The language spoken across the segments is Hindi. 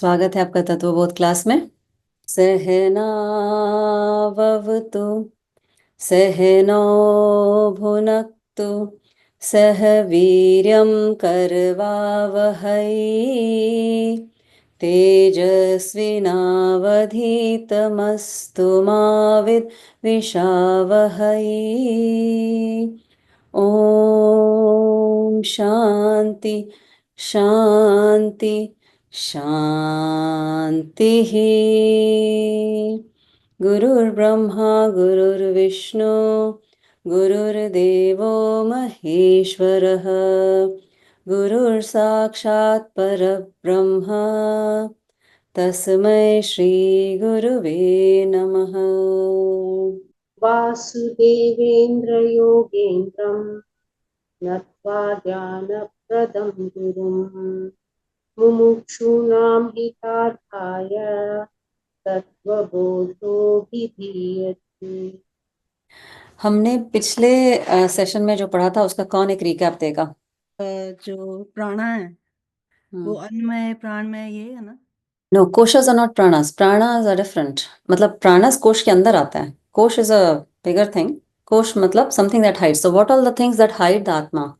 स्वागत है आपका तत्वबोध क्लास में। सहनाववतु सहनो भुनक्तु सह वीर्यं करवावहै तेजस्विनावधीतमस्तु मा विद्विषावहै। ओम शांति शांति शांति। गुरुर्ब्रह्मा गुरुर्विष्णु गुरुर्देवो महेश्वरः गुरुर्साक्षात् परब्रह्म तस्मै श्री गुरुवे नमः। वासुदेवेन्द्र योगेन्द्रं नत्वा ज्ञानप्रदं गुरुं मुमुक्षूणां हितार्थाय तत्त्वबोधोऽभिधीयते। हमने पिछले सेशन में जो पढ़ा था उसका कौन एक रिकैप देगा? जो प्राणा है वो अन्नमय प्राणमय ये है ना। नो, कोशस आर नॉट प्राणास। प्राणास आर डिफरेंट। मतलब प्राणास कोश के अंदर आता है। कोश इज अ बिगर थिंग। कोश मतलब something that hides. So what all the things that hide the atma?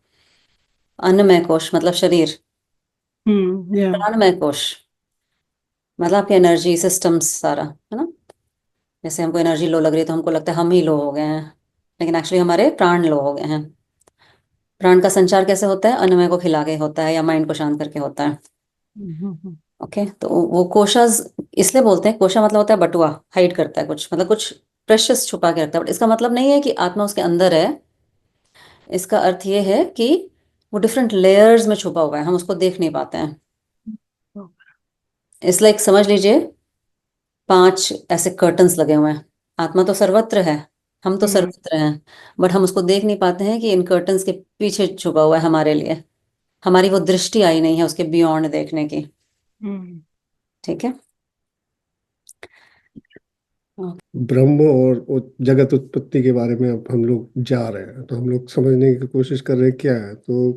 अन्नमय कोश मतलब शरीर। प्राणमय कोश मतलब आपकी एनर्जी सिस्टम्स सारा, है ना। जैसे हमको एनर्जी लो लग रही है तो हमको लगता है हम ही लो हो गए हैं, लेकिन एक्चुअली हमारे प्राण लो हो गए हैं। प्राण का संचार कैसे होता है? अन्नमय को खिला के होता है या माइंड को शांत करके होता है। ओके, तो वो कोशास इसलिए बोलते हैं। कोशा मतलब होता है बटुआ, हाइड करता है कुछ, मतलब कुछ प्रेशियस छुपा के रखता है। बट इसका मतलब नहीं है कि आत्मा उसके अंदर है। इसका अर्थ ये है कि वो डिफरेंट लेयर्स में छुपा हुआ है, हम उसको देख नहीं पाते हैं। इसलिए एक समझ लीजिए 5 ऐसे कर्टन्स लगे हुए हैं। आत्मा तो सर्वत्र है, हम तो सर्वत्र हैं, बट हम उसको देख नहीं पाते हैं कि इन कर्टन्स के पीछे छुपा हुआ है हमारे लिए। हमारी वो दृष्टि आई नहीं है उसके बियॉन्ड देखने की। ठीक है। ब्रह्म और जगत उत्पत्ति के बारे में अब हम लोग जा रहे हैं, तो हम लोग समझने की कोशिश कर रहे हैं क्या है। तो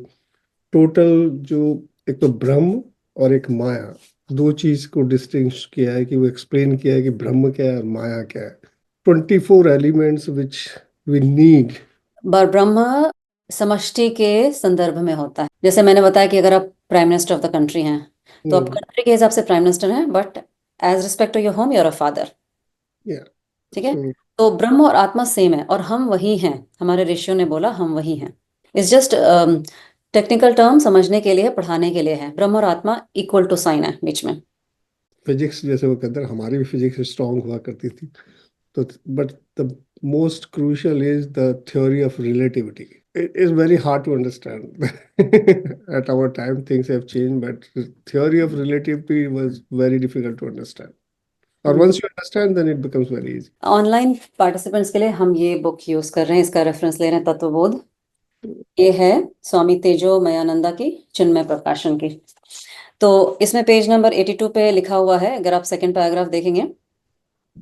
टोटल जो एक तो ब्रह्म और एक माया, दो चीज को डिस्टिंग्विश किया है, कि वो एक्सप्लेन किया है कि ब्रह्म क्या है और माया क्या है। 24 एलिमेंट्स विच वी नीड। ब्रह्म समष्टि के संदर्भ में होता है। जैसे मैंने बताया कि अगर आप prime minister of the country हैं तो आप कंट्री के हिसाब से प्राइम मिनिस्टर हैं, but as respect to your home you're a father. ठीक है। तो ब्रह्म और आत्मा सेम है और हम वही हैं। हमारे ऋषियों ने बोला हम वही हैं। इट्स जस्ट टेक्निकल टर्म समझने के लिए, पढ़ाने के लिए है। ब्रह्म और आत्मा इक्वल टू साइन है बीच में। फिजिक्स जैसे वो कहते हैं, हमारी भी फिजिक्स स्ट्रांग हुआ करती थी, तो but the most crucial is the theory of relativity. It is very hard to understand. At our time things have changed, but the theory of relativity was very difficult to understand. Or once you understand, then it becomes very easy. Online participants के लिए हम ये बुक यूज कर रहे हैं, इसका रेफरेंस ले रहे हैं तत्वबोध। ये है स्वामी तेजो मयानंदा की चिन्मय प्रकाशन की। तो इसमें पेज नंबर 82 पे लिखा हुआ है, अगर आप सेकंड पैराग्राफ देखेंगे,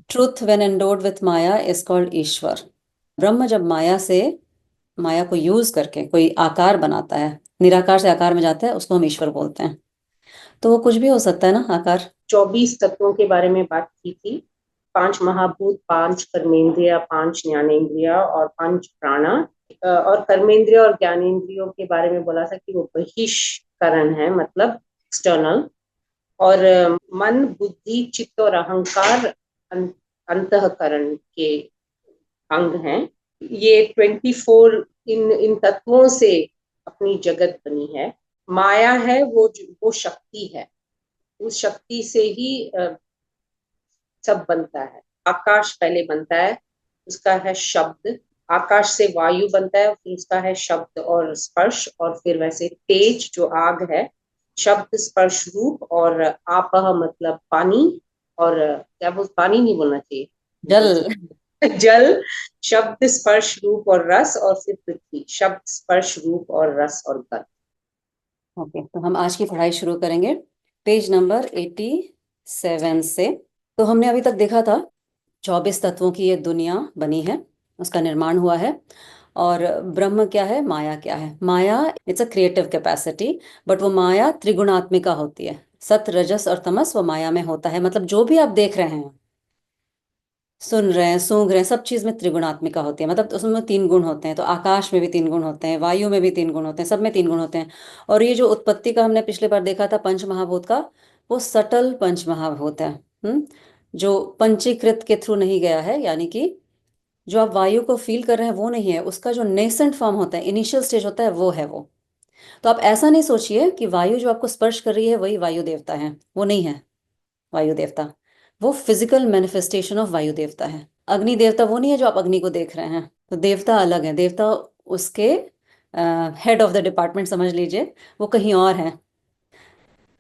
ट्रूथ व्हेन एंडोड विथ माया इज कॉल्ड ईश्वर। ब्रह्म जब माया को यूज करके कोई आकार बनाता है, निराकार से आकार में जाता है, उसको हम ईश्वर बोलते हैं। तो वो कुछ भी हो सकता है ना आकार। 24 तत्वों के बारे में बात की थी। 5 महाभूत, 5 कर्मेंद्रिय, 5 ज्ञानेंद्रिय और 5 प्राणा। और कर्मेंद्रिय और ज्ञानेंद्रियों के बारे में बोला था कि वो बहिष्करण है, मतलब एक्सटर्नल। और मन, बुद्धि, चित्त और अहंकार अंतःकरण के अंग हैं। ये 24 इन तत्वों से अपनी जगत बनी है। माया है वो शक्ति है, उस शक्ति से ही सब बनता है। आकाश पहले बनता है, उसका है शब्द। आकाश से वायु बनता है, फिर उसका है शब्द और स्पर्श, और फिर वैसे तेज जो आग है, शब्द स्पर्श रूप, और आपह मतलब पानी, और क्या बोल, पानी नहीं बोलना चाहिए, जल। जल, शब्द स्पर्श रूप और रस, और फिर पृथ्वी, शब्द स्पर्श रूप और रस और गंध। ओके, तो हम आज की पढ़ाई शुरू करेंगे पेज नंबर 87 से। तो हमने अभी तक देखा था 24 तत्वों की ये दुनिया बनी है, उसका निर्माण हुआ है। और ब्रह्म क्या है, माया क्या है। माया it's a creative capacity, but वो माया त्रिगुणात्मिका होती है। सत, रजस और तमस वो माया में होता है। मतलब जो भी आप देख रहे हैं, सुन रहे हैं, सूंघ रहे हैं, सब चीज में त्रिगुणात्मिका होती है। मतलब उसमें 3 गुण होते हैं। तो आकाश में भी 3 गुण होते हैं, वायु में भी 3 गुण होते हैं, सब में 3 गुण होते हैं। और ये जो उत्पत्ति का हमने पिछले बार देखा था पंच महाभूत का, वो सटल पंच महाभूत है। जो पंचीकृत के थ्रू नहीं गया है, यानी कि जो आप वायु को फील कर रहे हैं वो नहीं है, उसका जो नेसेंट फॉर्म होता है, इनिशियल स्टेज होता है, वो है वो। तो आप ऐसा नहीं सोचिए कि वायु जो आपको स्पर्श कर रही है वही वायु देवता है, वो नहीं है वायु देवता। वो फिजिकल मैनिफेस्टेशन ऑफ वायु देवता है। अग्नि देवता वो नहीं है जो आप अग्नि को देख रहे हैं। तो देवता अलग है, देवता उसके हेड ऑफ द डिपार्टमेंट समझ लीजिए, वो कहीं और है।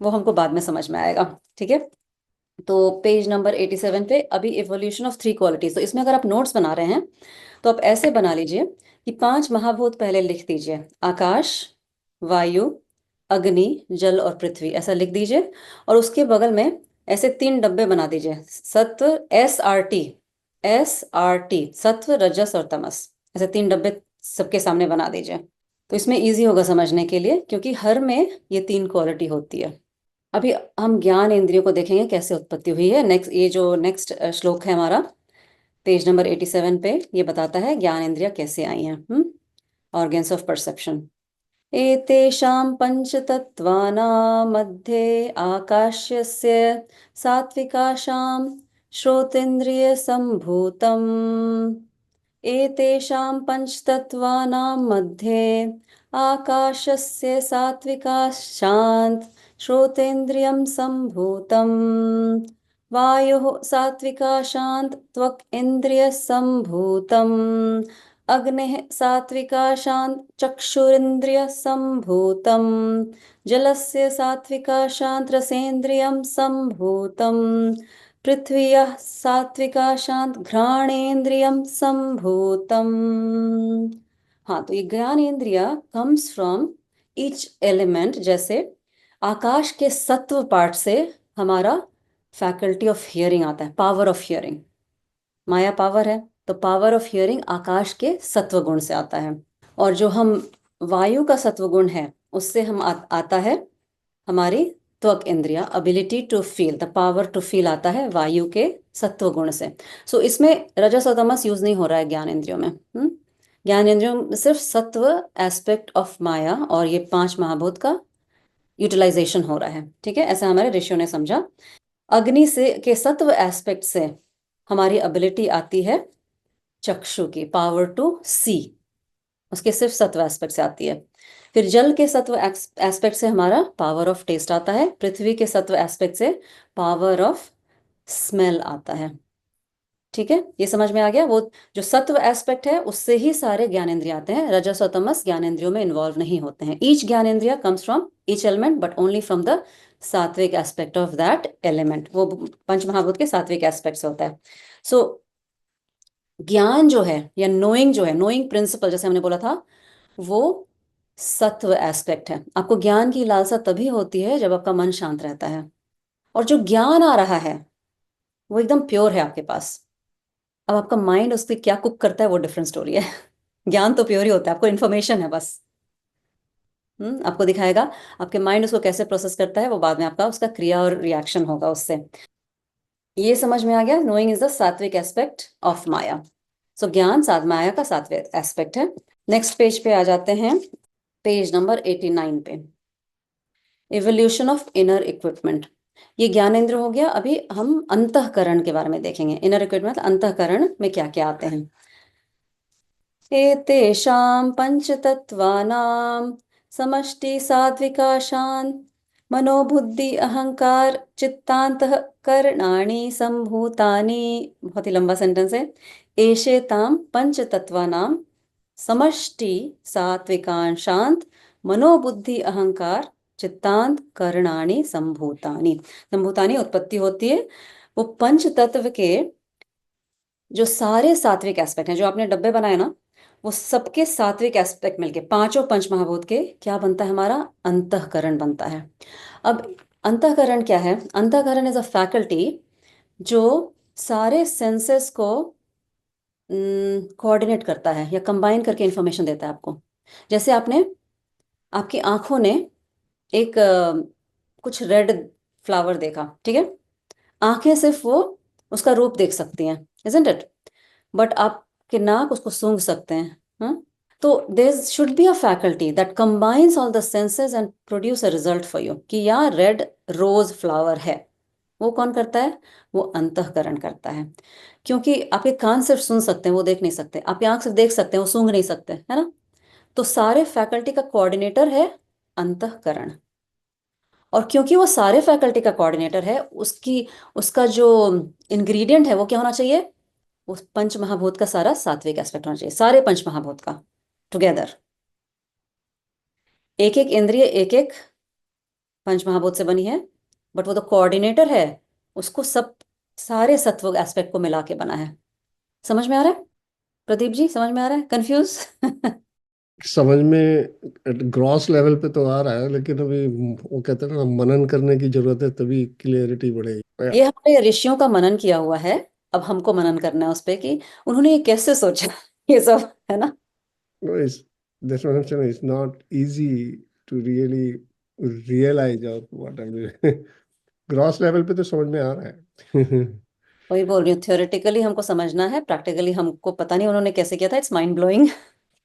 वो हमको बाद में समझ में आएगा, ठीक है। तो पेज नंबर 87 पे अभी इवोल्यूशन ऑफ 3 क्वालिटीज। तो इसमें अगर आप नोट्स बना रहे हैं तो आप ऐसे बना लीजिए कि 5 महाभूत पहले लिख दीजिए, आकाश, वायु, अग्नि, जल और पृथ्वी, ऐसा लिख दीजिए। और उसके बगल में ऐसे 3 डब्बे बना दीजिए, सत्व, SRT, SRT, सत्व, रजस और तमस, ऐसे 3 डब्बे सबके सामने बना दीजिए। तो इसमें इजी होगा समझने के लिए, क्योंकि हर में ये 3 क्वालिटी होती है। अभी हम ज्ञान इंद्रियों को देखेंगे कैसे उत्पत्ति हुई है। नेक्स्ट, ये जो नेक्स्ट श्लोक है हमारा पेज नंबर 87 पे, ये बताता है ज्ञान इंद्रियां कैसे आई हैं। Organs of perception. एतेषां पंचतत्वानां मध्ये आकाशस्य सात्विकाशां श्रोतेन्द्रिय संभूतम्। एतेषां पंचतत्वानां मध्ये आकाशस्य सात्विकाशांत श्रोतेन्द्रियं संभूतम्। वायुः सात्विकाशांत त्वक् इंद्रिय संभूतम्। अग्निः सात्विकाशांत चक्षुरिन्द्रिय संभूतम्। जलस्य सात्विकाशांत रसेन्द्रियं संभूतम्। पृथ्व्याः सात्विकाशांत घ्राणेन्द्रियं संभूतम्। हाँ, तो ये ज्ञान इंद्रिया कम्स फ्रॉम ईच एलिमेंट। जैसे आकाश के सत्व पार्ट से हमारा फैकल्टी ऑफ हियरिंग आता है, power of hearing. Maya power है, तो पावर ऑफ हियरिंग आकाश के सत्व गुण से आता है। और जो हम वायु का सत्व गुण है, उससे हम आता है हमारी त्वक इंद्रिया, ability to feel, the power to feel आता है वायु के सत्व गुण से। सो इसमें रजस और तमस यूज नहीं हो रहा है ज्ञान इंद्रियों में। ज्ञान इंद्रियों में सिर्फ सत्व एस्पेक्ट ऑफ माया और ये 5 महाभूत का यूटिलाइजेशन हो रहा है, ठीक है। ऐसा हमारे ऋषियों ने समझा। अग्नि से के सत्व एस्पेक्ट से हमारी एबिलिटी आती है चक्षु की, पावर टू सी, उसके सिर्फ सत्व एस्पेक्ट से आती है। फिर जल के सत्व एस्पेक्ट से हमारा पावर ऑफ टेस्ट आता है। पृथ्वी के सत्व एस्पेक्ट से पावर ऑफ स्मेल आता है, ठीक है। ये समझ में आ गया। वो जो सत्व एस्पेक्ट है उससे ही सारे ज्ञानेंद्रिय आते हैं। रजस और तमस ज्ञानेंद्रियों में इन्वॉल्व नहीं होते हैं। ईच ज्ञानेंद्रिय comes from each element but only from the सात्विक एस्पेक्ट ऑफ दैट एलिमेंट। वो पंच महाभूत के सात्विक एस्पेक्ट से होता है। सो ज्ञान जो है या नोइंग जो है, नोइंग प्रिंसिपल जैसे हमने बोला था, वो सत्व एस्पेक्ट है। आपको ज्ञान की लालसा तभी होती है जब आपका मन शांत रहता है। और जो ज्ञान आ रहा है वो एकदम प्योर है आपके पास। अब आपका माइंड उससे क्या कुक करता है वो डिफरेंट स्टोरी है। ज्ञान तो प्योर ही होता है, आपको इन्फॉर्मेशन है बस। आपको दिखाएगा आपके माइंड उसको कैसे प्रोसेस करता है, वो बाद में आपका उसका क्रिया और रिएक्शन होगा उससे। ये समझ में आ गया। नोइंग इज द सात्विक एस्पेक्ट ऑफ माया। सो ज्ञान माया का सात्विक एस्पेक्ट है। नेक्स्ट पेज पे आ जाते हैं, पेज नंबर 89 पे, इवोल्यूशन ऑफ इनर इक्विपमेंट। ये ज्ञानेंद्र हो गया। अभी हम अंतःकरण के बारे में देखेंगे। इनर इक्विपमेंट अंतःकरण में क्या क्या आते हैं। एतेषां पंचतत्वानां समष्टि सात्विकाशान् मनोबुद्धि अहंकार चित्तान्तःकरणानि संभूतानि। बहुत ही लंबा सेंटेंस है। एषेतां पंचतत्वानां समष्टि सात्विकांशांत मनोबुद्धि अहंकार चित्तांत करणानि संभूतानि। संभूतानि उत्पत्ति होती है वो पंच तत्व के जो सारे सात्विक एस्पेक्ट हैं। जो आपने डब्बे बनाए ना, वो सबके सात्विक एस्पेक्ट मिलके 5 पंच महाभूत के क्या बनता है, हमारा अंतःकरण बनता है। अब अंतःकरण क्या है? अंतःकरण इज अ फैकल्टी जो सारे सेंसेस को कोऑर्डिनेट करता है या कंबाइन करके इंफॉर्मेशन देता है आपको। जैसे आपकी आंखों ने एक कुछ रेड फ्लावर देखा, ठीक है, आंखें सिर्फ वो उसका रूप देख सकती हैं, isn't it? बट आपके नाक उसको सूंघ सकते हैं, हाँ? तो there should be a faculty that combines all the senses and produce a result for you, कि यहाँ रेड रोज फ्लावर है, वो कौन करता है? वो अंतःकरण करता है। क्योंकि आपके कान सिर्फ सुन सकते हैं, वो देख नहीं सकते, आपकी आंख सिर्फ देख सकते हैं, वो सूंघ नहीं सकते, है ना? तो सारे फैकल्टी का कोऑर्डिनेटर है अंतःकरण। और क्योंकि वो सारे फैकल्टी का कोऑर्डिनेटर है, उसका जो इंग्रेडिएंट है वो क्या होना चाहिए? वो पंच महाभूत का सारा सात्विक एस्पेक्ट होना चाहिए, सारे पंच महाभूत का टुगेदर। एक एक इंद्रिय एक एक पंच महाभूत से बनी है, बट वो तो कोऑर्डिनेटर है, उसको सब सारे सत्व एस्पेक्ट को मिला के बना है। समझ में आ रहा है प्रदीप जी? समझ में आ रहा है? कंफ्यूज? समझ में ग्रॉस लेवल पे तो आ रहा है, लेकिन अभी वो कहते हैं ना, मनन करने की जरूरत है, तभी क्लियरिटी बढ़ेगी। ये हमने ऋषियों का मनन किया हुआ है, अब हमको मनन करना है उस पे कि उन्होंने ये कैसे सोचा ये सब, है ना? No, that's what I'm saying. It's not easy to really realize out what I'm doing. Gross level पे तो समझ में आ रहा है। वही बोल रही हूँ, थियोरेटिकली हमको समझना है, प्रैक्टिकली हमको पता नहीं उन्होंने कैसे किया था। It's mind blowing,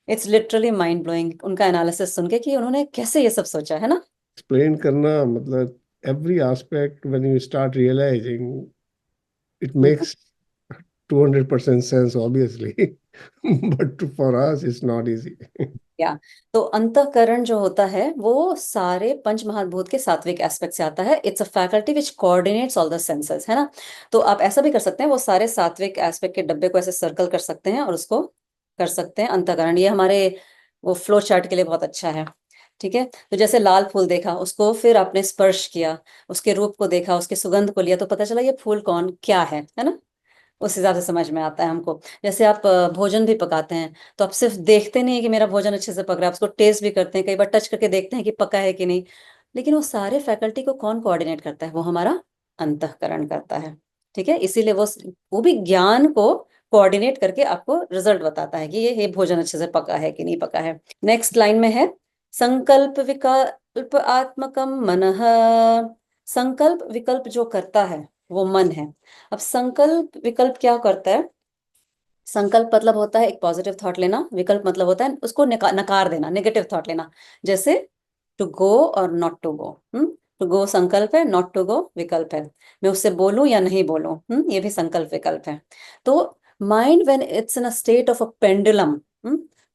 it's literally mind blowing उनका एनालिसिस सुन के कि उन्होंने कैसे ये सब सोचा, है ना? एक्सप्लेन करना मतलब every aspect when you start realizing it makes 200% sense obviously, but for us it's not easy. या तो अंतःकरण जो होता है वो सारे पंच महाभूत के सात्विक एस्पेक्ट से आता है। It's a faculty which coordinates all the senses, है ना? तो आप ऐसा भी कर सकते हैं, वो सारे सात्विक एस्पेक्ट के डब्बे को ऐसे सर्कल कर सकते हैं और उसको कर सकते हैं अंतःकरण। ये हमारे वो फ्लो चार्ट के लिए बहुत अच्छा है, ठीक है? तो जैसे लाल फूल देखा, उसको फिर आपने स्पर्श किया, उसके रूप को देखा, उसके सुगंध को लिया, तो पता चला ये फूल कौन क्या है ना? उस हिसाब से समझ में आता है हमको। जैसे आप भोजन भी पकाते हैं, तो आप सिर्फ देखते नहीं है कि मेरा भोजन अच्छे से पक रहा है, आप उसको टेस्ट भी करते हैं, कई बार टच करके देखते हैं कि पका है कि नहीं। लेकिन वो सारे फैकल्टी को कौन कोऑर्डिनेट करता है? वो हमारा अंतःकरण करता है, ठीक है? इसीलिए वो भी ज्ञान को कोऑर्डिनेट करके आपको रिजल्ट बताता है कि ये भोजन अच्छे से पका है कि नहीं पका है। नेक्स्ट लाइन में है संकल्प विकल्प आत्मकम मनः। संकल्प विकल्प जो करता है वो मन है। अब संकल्प विकल्प क्या करता है? संकल्प मतलब होता है एक पॉजिटिव थॉट लेना, विकल्प मतलब होता है उसको नकार देना, नेगेटिव थॉट लेना। जैसे टू गो और not to go. To go संकल्प है, नॉट टू गो विकल्प है। मैं उससे बोलूं या नहीं बोलूं, ये भी संकल्प विकल्प है। तो mind when it's in a state of a pendulum,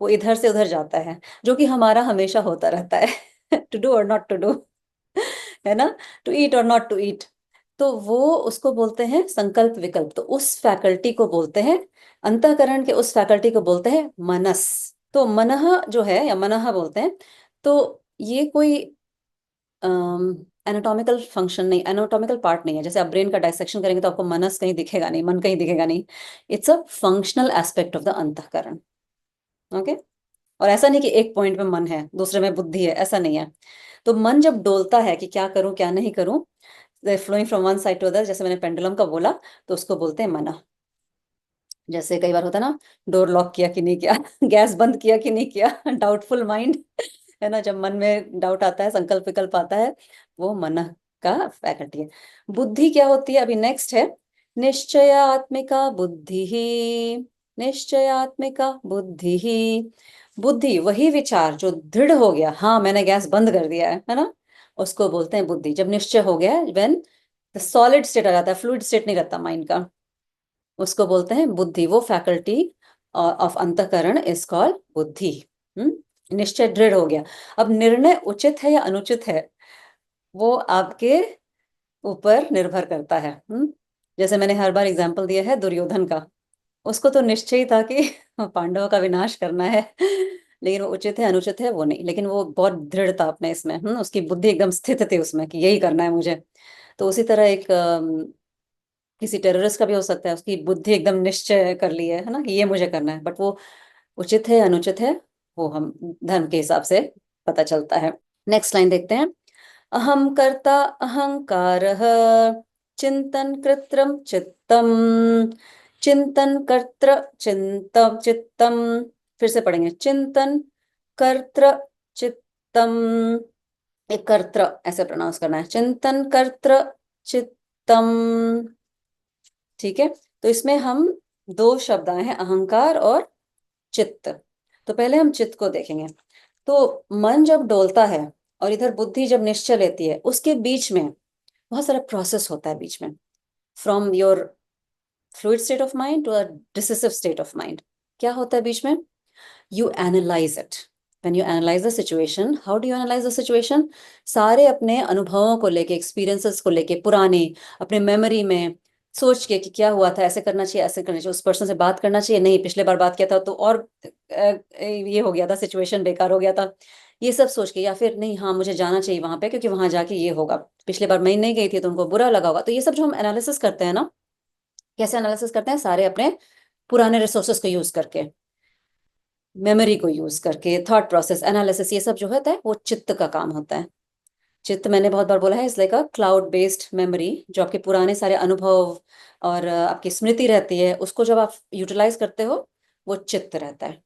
वो इधर से उधर जाता है, जो कि हमारा हमेशा होता रहता है टू डू और नॉट टू डू, है ना? टू ईट और नॉट टू ईट। तो वो उसको बोलते हैं संकल्प विकल्प। तो उस फैकल्टी को बोलते हैं, अंतःकरण के उस फैकल्टी को बोलते हैं मनस। तो मनः जो है, या मनः बोलते हैं, तो ये कोई एनाटॉमिकल फंक्शन नहीं, एनाटॉमिकल पार्ट नहीं है। जैसे आप ब्रेन का डाइसेक्शन करेंगे तो आपको मनस कहीं दिखेगा नहीं, मन कहीं दिखेगा नहीं। It's a functional aspect of the अंतःकरण, ओके? और ऐसा नहीं कि एक पॉइंट में मन है, दूसरे में बुद्धि है, ऐसा नहीं है। तो मन जब डोलता है कि क्या करूं क्या नहीं करूं, flowing from one side to other, जैसे मैंने पेंडुलम का बोला, तो उसको बोलते हैं मना। जैसे कई बार होता है ना, डोर लॉक किया कि नहीं किया, गैस बंद किया कि नहीं किया, डाउटफुल माइंड, है ना? जब मन में डाउट आता है, संकल्प विकल्प आता है, वो मन का फैकल्टी है। बुद्धि क्या होती है? अभी नेक्स्ट है निश्चयात्मिका बुद्धि ही। निश्चयात्मिका बुद्धि ही। बुद्धि वही विचार जो दृढ़ हो गया, हाँ मैंने गैस बंद कर दिया है ना? उसको बोलते हैं बुद्धि। जब निश्चय हो गया, व्हेन द सॉलिड स्टेट आ जाता है, फ्लूइड स्टेट नहीं रहता माइंड का, उसको बोलते हैं बुद्धि। वो फैकल्टी ऑफ अंतःकरण इज कॉल्ड बुद्धि। निश्चय दृढ़ हो गया। अब निर्णय उचित है या अनुचित है, वो आपके ऊपर निर्भर करता है। जैसे मैंने हर बार एग्जाम्पल दिया है दुर्योधन का, उसको तो निश्चय ही था कि पांडवों का विनाश करना है, लेकिन वो उचित है अनुचित है वो नहीं, लेकिन वो बहुत दृढ़ था अपने इसमें। उसकी बुद्धि एकदम स्थित थी उसमें कि यही करना है मुझे। तो उसी तरह एक किसी टेररिस्ट का भी हो सकता है, उसकी बुद्धि एकदम निश्चय कर ली है ना, कि ये मुझे करना है, बट वो उचित है अनुचित है, वो हम धर्म के हिसाब से पता चलता है। नेक्स्ट लाइन देखते हैं। अहम कर्ता अहंकार चिंतन कृत्रम चित्तम। चिंतन कर्त्र चिंतम चित्तम। फिर से पढ़ेंगे, चिंतन कर्त्र चित्तम एक कर्त्र ऐसे प्रोनाउंस करना है, चिंतन कर्त्र चित्तम। ठीक है, तो इसमें हम दो शब्द आए हैं, अहंकार और चित्त। तो पहले हम चित्त को देखेंगे। तो मन जब डोलता है और इधर बुद्धि जब निश्चय लेती है, उसके बीच में बहुत सारा प्रोसेस होता है बीच में, from your fluid state of mind to a decisive state of mind. क्या होता है बीच में? you analyze it. When you analyze the situation, how do you analyze the situation? सारे अपने अनुभवों को लेके, एक्सपीरियंसेस को लेके, पुराने अपने मेमोरी में सोच के कि क्या हुआ था, ऐसे करना चाहिए, ऐसे करना चाहिए, उस पर्सन से बात करना चाहिए, नहीं पिछले बार बात किया था तो और ये हो गया था, सिचुएशन बेकार हो गया था, ये सब सोच के, या फिर नहीं हाँ मुझे जाना चाहिए वहां पे क्योंकि वहां जाके ये होगा, पिछले बार मैं नहीं गई थी तो उनको बुरा लगा होगा। तो ये सब जो हम एनालिसिस करते हैं ना, कैसे एनालिसिस करते हैं? सारे अपने पुराने रिसोर्सेस को यूज करके, मेमोरी को यूज करके, थॉट प्रोसेस, एनालिसिस, ये सब जो होता है वो चित्त का काम होता है। चित्त मैंने बहुत बार बोला है, इस like a cloud based memory, जो आपके पुराने सारे अनुभव और आपकी स्मृति रहती है, उसको जब आप यूटिलाइज करते हो वो चित्त रहता है।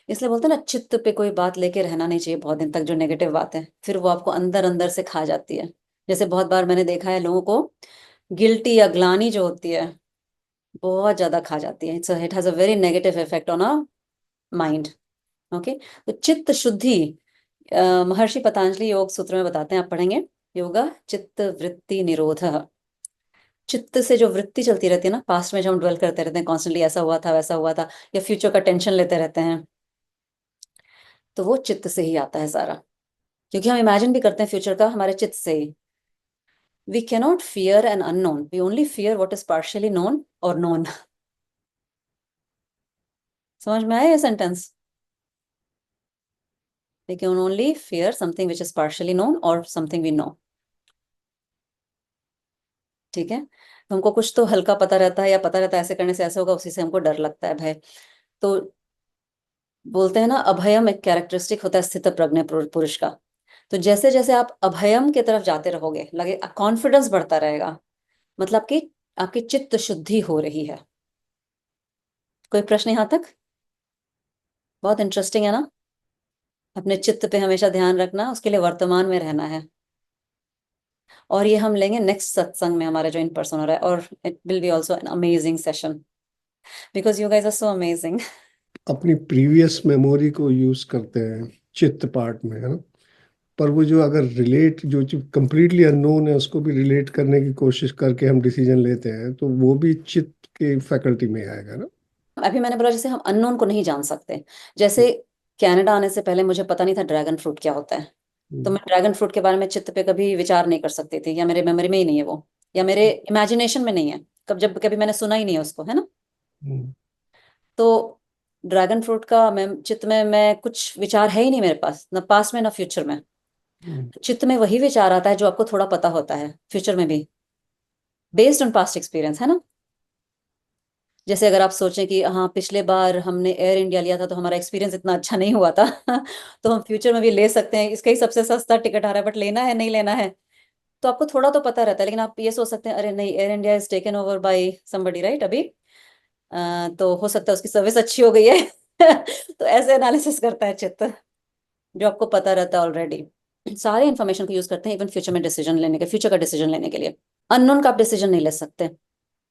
इसलिए बोलते हैं ना, चित्त पे कोई बात लेके रहना नहीं चाहिए बहुत दिन तक, जो नेगेटिव बात है फिर वो आपको अंदर अंदर से खा जाती है। जैसे बहुत बार मैंने देखा है लोगों को गिल्टी या ग्लानी जो होती है बहुत ज्यादा खा जाती है। It has a very negative effect on a mind. Okay, तो चित्त शुद्धि महर्षि पतंजलि योग सूत्र में बताते हैं, आप पढ़ेंगे, योगा चित्त वृत्ति निरोध। चित्त से जो वृत्ति चलती रहती है ना, पास्ट में जो हम ड्वेल करते रहते हैं कॉन्स्टेंटली, ऐसा हुआ था वैसा हुआ था, या फ्यूचर का टेंशन लेते रहते हैं, तो वो चित्त से ही आता है सारा, क्योंकि हम इमेजिन भी करते हैं फ्यूचर का हमारे चित्त से ही। We cannot fear an unknown, we only fear what is partially known और नोन। समझ में आया ये sentence? We can only fear something which is partially known or something we know. ठीक है, तो हमको कुछ तो हल्का पता रहता है या पता रहता है ऐसे करने से ऐसा होगा, उसी से हमको डर लगता है, भय। तो बोलते हैं ना, अभयम एक कैरेक्टरिस्टिक होता है स्थित प्रज्ञ पुरुष का। तो जैसे जैसे आप अभयम की तरफ जाते रहोगे, लगे कॉन्फिडेंस बढ़ता रहेगा, मतलब कि आपकी चित्त शुद्धि हो रही है। कोई प्रश्न यहाँ तक? बहुत इंटरेस्टिंग है ना। अपने चित्त पे हमेशा ध्यान रखना, उसके लिए वर्तमान में रहना है। और ये हम लेंगे नेक्स्ट सत्संग में हमारा जो इन पर्सन हो रहा है, और it will be also an amazing session because you guys are so amazing. अपनी प्रीवियस मेमोरी को यूज करते हैं चित्त पार्ट में, है ना, पर वो जो अगर रिलेट, जो चीज कंप्लीटली अननोन है उसको भी रिलेट करने की कोशिश करके हम डिसीजन लेते हैं, तो वो भी चित्त की फैकल्टी में आएगा ना। अभी मैंने बोला जैसे हम अननोन को नहीं जान सकते, जैसे कनाडा आने से पहले मुझे पता नहीं था ड्रैगन फ्रूट क्या होता है, तो मैं ड्रैगन फ्रूट के बारे में चित्त पे कभी विचार नहीं कर सकती थी, या मेरे मेमोरी में ही नहीं है वो, या मेरे इमेजिनेशन में नहीं है, कब जब कभी मैंने सुना ही नहीं है उसको, है ना। हम्म, तो ड्रैगन फ्रूट का मैं चित्त में मैं कुछ विचार है ही नहीं मेरे पास, ना पास्ट में ना फ्यूचर में। हम्म, चित्त में वही विचार आता है जो आपको थोड़ा पता होता है फ्यूचर में भी, बेस्ड ऑन पास्ट एक्सपीरियंस, है ना। जैसे अगर आप सोचें कि हाँ पिछले बार हमने एयर इंडिया लिया था तो हमारा एक्सपीरियंस इतना अच्छा नहीं हुआ था तो हम फ्यूचर में भी ले सकते हैं, इसका ही सबसे सस्ता टिकट आ रहा है, बट लेना है नहीं लेना है, तो आपको थोड़ा तो पता रहता है। लेकिन आप ये सोच सकते हैं अरे नहीं, air India is taken over by somebody right अभी, तो हो सकता है उसकी सर्विस अच्छी हो गई है तो ऐसे एनालिसिस करता है चित्त, जो आपको पता रहता है ऑलरेडी। सारे इन्फॉर्मेशन को यूज करते हैं इवन फ्यूचर में डिसीजन लेने के, फ्यूचर का डिसीजन लेने के लिए। अननोन का आप डिसीजन नहीं ले सकते।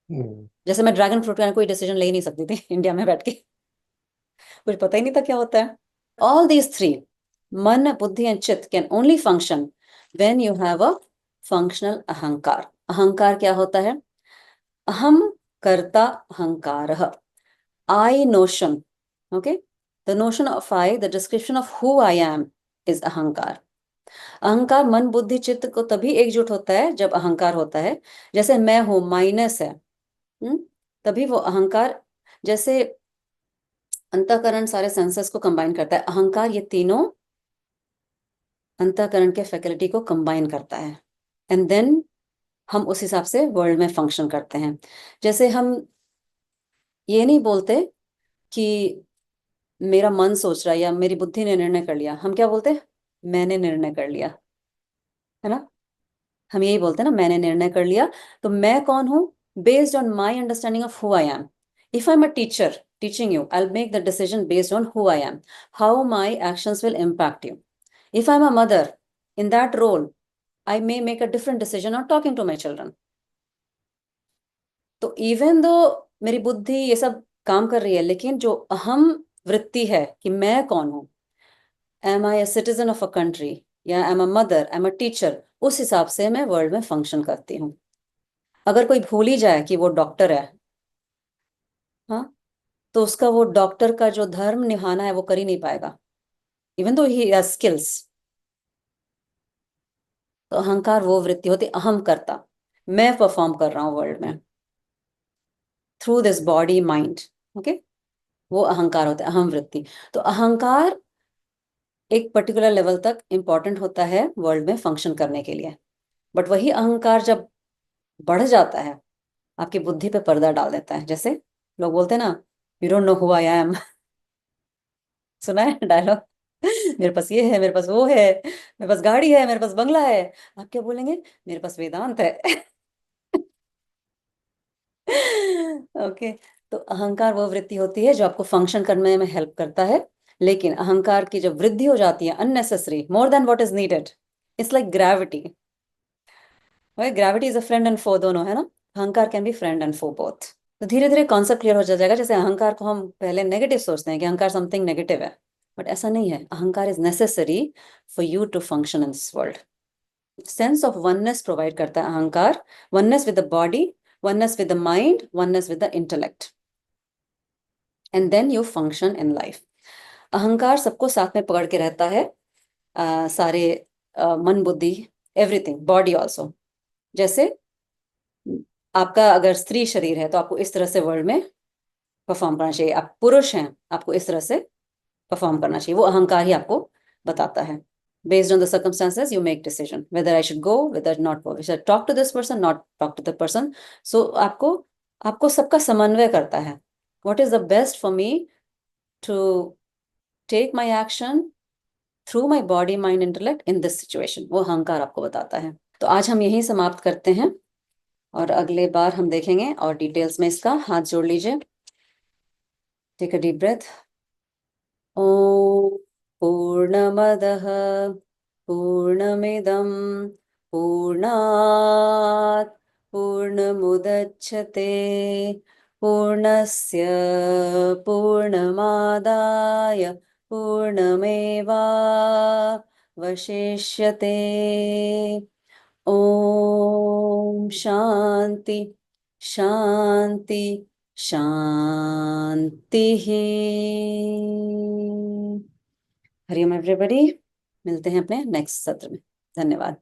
हम्म, जैसे मैं ड्रैगन फ्रूट का कोई डिसीजन ले ही नहीं सकती थी इंडिया में बैठ के, कुछ पता ही नहीं था क्या होता है। ऑल दीज थ्री, मन बुद्धि एंड चित्त, can only function when you have a functional अहंकार। अहंकार क्या होता है? अहम कर्ता अहंकार, I notion, okay, the notion of I, the description of who I am is अहंकार। अहंकार मन बुद्धि चित्त को तभी एकजुट होता है जब अहंकार होता है। जैसे मैं हूं माइनस है, तभी वो अहंकार, जैसे अंतःकरण सारे सेंसेस को कंबाइन करता है, अहंकार ये तीनों अंतःकरण के फैकल्टी को कंबाइन करता है, एंड देन हम उस हिसाब से वर्ल्ड में फंक्शन करते हैं। जैसे हम ये नहीं बोलते कि मेरा मन सोच रहा है या मेरी बुद्धि ने निर्णय कर लिया, हम क्या बोलते हैं? मैंने निर्णय कर लिया, है ना। हम यही बोलते हैं ना, मैंने निर्णय कर लिया। तो मैं कौन हूं? Based on my understanding of who I M. If I am a teacher teaching you, I'll make the decision based on who I am, how my actions will impact you. If I'm a mother, In that role, I may make a different decision on talking to my children. तो इवन दो मेरी बुद्धि ये सब काम कर रही है, लेकिन जो अहम वृत्ति है कि मैं कौन हूं, am I a citizen of a country, या am a mother, am a teacher, उस हिसाब से मैं वर्ल्ड में फंक्शन करती हूँ। अगर कोई भूल ही जाए कि वो डॉक्टर है, हाँ, तो उसका वो डॉक्टर का जो धर्म निभाना है वो कर ही नहीं पाएगा, even though he has skills. तो अहंकार वो वृत्ति होती, अहम करता, मैं परफॉर्म कर रहा हूँ वर्ल्ड में through this body mind. Okay, वो अहंकार होता है, अहम वृत्ति। तो अहंकार एक पर्टिकुलर लेवल तक इंपॉर्टेंट होता है वर्ल्ड में फंक्शन करने के लिए, बट वही अहंकार जब बढ़ जाता है, आपकी बुद्धि पे पर्दा डाल देता है। जैसे लोग बोलते हैं ना, you don't know who I M. सुना है डायलॉग? मेरे पास ये है, मेरे पास वो है, मेरे पास गाड़ी है, मेरे पास बंगला है। आप क्या बोलेंगे? मेरे पास वेदांत है। ओके, तो अहंकार वो वृत्ति होती है जो आपको फंक्शन करने में हेल्प करता है। लेकिन अहंकार की जब वृद्धि हो जाती है unnecessary, more than what is needed, it's like gravity. Gravity is a friend and foe, दोनों है ना। अहंकार can be friend and foe both. तो धीरे धीरे कॉन्सेप्ट क्लियर हो जाएगा। जैसे अहंकार को हम पहले नेगेटिव सोचते हैं कि अहंकार समथिंग नेगेटिव है, बट ऐसा नहीं है। अहंकार is necessary for you to function in this world. Sense of oneness provide करता है अहंकार, oneness with the body, oneness with the mind, oneness with the intellect, and then you function in life. अहंकार सबको साथ में पकड़ के रहता है, सारे मन बुद्धि, एवरीथिंग, बॉडी ऑल्सो। जैसे आपका अगर स्त्री शरीर है तो आपको इस तरह से वर्ल्ड में परफॉर्म करना चाहिए, आप पुरुष हैं आपको इस तरह से परफॉर्म करना चाहिए। वो अहंकार ही आपको बताता है। Based on the circumstances, you make decision whether I should go, whether not go, should I talk to this person, not talk to the person. So आपको सबका समन्वय करता है। What is the best for me to take my action through my body, mind, intellect in this situation? वो अहंकार आपको बताता है। तो आज हम यही समाप्त करते हैं और अगले बार हम देखेंगे और डिटेल्स में इसका। हाथ जोड़ लीजिए, टेक अ डीप ब्रेथ। ॐ पूर्णमदः पूर्णमिदं पूर्णात् पूर्णमुदच्छते पूर्णस्य पूर्णमादाय पूर्णमेवावशिष्यते। ॐ शान्ति शान्ति शांति। हरिओम एवरीबॉडी, मिलते हैं अपने नेक्स्ट सत्र में। धन्यवाद।